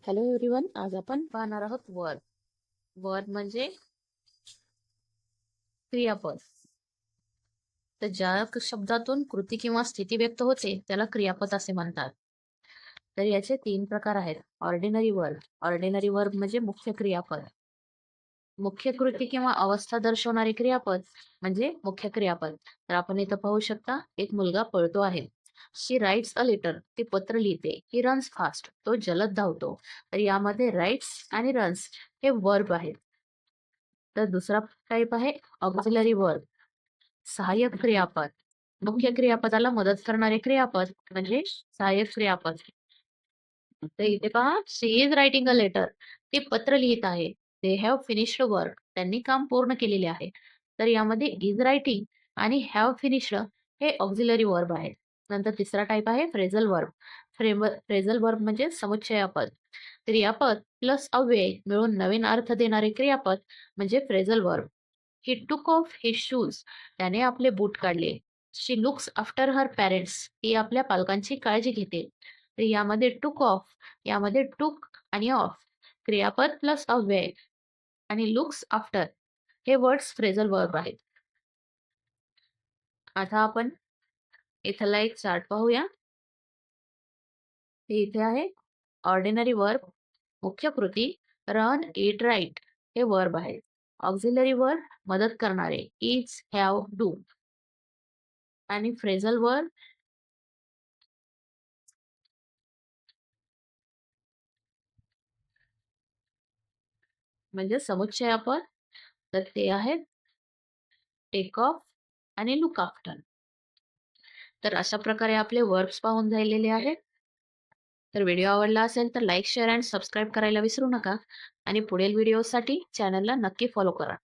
Hello everyone, आज आपण पाहणार आहोत वर्ब. वर्ब म्हणजे क्रियापद. तर ज्या शब्दातून कृती किंवा स्थिती व्यक्त होते त्याला क्रियापद असे म्हणतात. तर याचे 3 प्रकार आहेत. Ordinary verb. ऑर्डिनरी वर्ब म्हणजे मुख्य क्रियापद. मुख्य कृती किंवा अवस्था दर्शवणारे क्रियापद म्हणजे मुख्य क्रियापद. तर आपण इथं पाहू शकता, एक मुलगा पळतो आहे. शी राईट्स अ लेटर. ती पत्र लिहिते. He runs fast. तो जलद धावतो. तर यामध्ये राईट्स आणि रन्स हे वर्ब आहेत. तर दुसरा टाईप आहे ऑक्झिलरी वर्ब, सहाय्यक क्रियापद. मुख्य क्रियापदाला मदत करणारे क्रियापद म्हणजे सहाय्यक क्रियापद. तर इथे पहा, शी इज रायटिंग अ लेटर. ती पत्र लिहित आहे. They have finished work. त्यांनी काम पूर्ण केलेले आहे. तर यामध्ये इज रायटिंग आणि हॅव फिनिश्ड हे ऑक्झिलरी वर्ब आहे. नंतर तिसरा टाईप आहे फ्रेझल वर्ब. फ्रेझल वर्ब म्हणजे समुच्चयापद. क्रियापद प्लस अव्यय मिळून नवीन अर्थ देणारे क्रियापद म्हणजे फ्रेझल वर्ब. ही टूक ऑफ हिज शूज. त्याने आपले बूट काढले. शी लुक्स आफ्टर हर पॅरेंट्स. ती आपल्या पालकांची काळजी घेते. तर यामध्ये टूक ऑफ, यामध्ये टूक आणि ऑफ क्रियापद प्लस अव्यय आणि लुक्स आफ्टर हे वर्ड्स फ्रेझल वर्ब आहेत. आता आपण इथला एक चार्ट पाहूया. ते इथे आहे. ऑर्डिनरी वर्ब मुख्य कृती, रन, इट, राईट हे वर्ब आहेत. ऑक्झिलरी वर्ब मदत करणारे, इज, हॅव, डू. आणि फ्रेझल वर्ब म्हणजे समुच्चयापद. तर ते आहेत टेक ऑफ आणि लुक आफ्टर. तर अशा प्रकारे आपले वर्ब्स पाहून झालेले आहेत. तर व्हिडिओ आवडला असेल तर लाईक, शेअर आणि सबस्क्राईब करायला विसरू नका आणि पुढील व्हिडिओसाठी चॅनलला नक्की फॉलो करा.